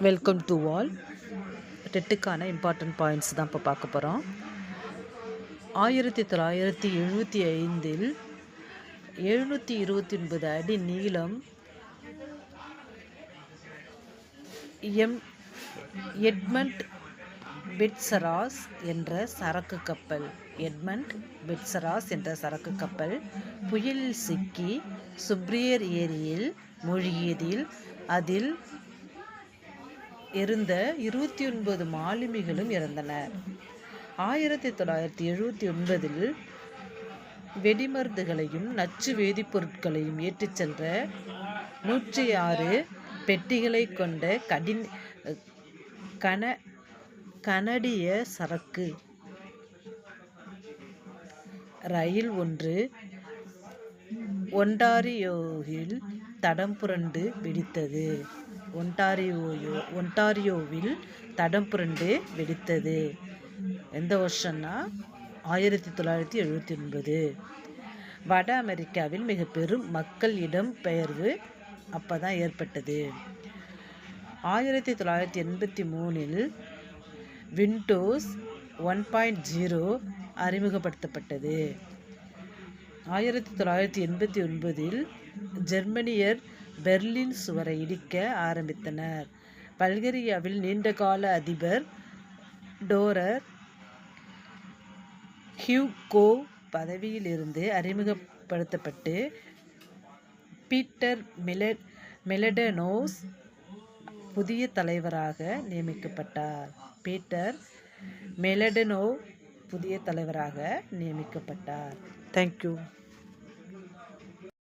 Welcome to all. டெட்டுக்கான important points தான் இப்போ பார்க்க போகிறோம். 1975 729 அடி நீளம் எட்மண்ட் பெட்சராஸ் என்ற சரக்கு கப்பல் புயலில் சிக்கி சுப்ரியர் ஏரியில் மூழ்கியதில் அதில் இருந்த 29 மாலுமிகளும் இறந்தனர். 1979 வெடிமருந்துகளையும் நச்சு வேதிப்பொருட்களையும் ஏற்றிச் சென்ற 106 பெட்டிகளை கொண்ட கனடிய சரக்கு ரயில் ஒன்று ஒன்டாரியோவில் தடம் புரண்டு வெடித்தது. எந்த வருஷம்னா 1979. வட அமெரிக்காவில் மிக பெரும் மக்கள் இடம்பெயர்வு அப்போதான் ஏற்பட்டது. 1983 விண்டோஸ் 1.0 அறிமுகப்படுத்தப்பட்டது. 1989 ஜெர்மனியர் பெர்லின் சுவரை இடிக்க ஆரம்பித்தனர். பல்கேரியாவில் நீண்டகால அதிபர் டோரர் ஹியூகோ பதவியிலிருந்து அறிமுகப்படுத்தப்பட்டு பீட்டர் மெலடனோஸ் புதிய தலைவராக நியமிக்கப்பட்டார். தேங்க்யூ.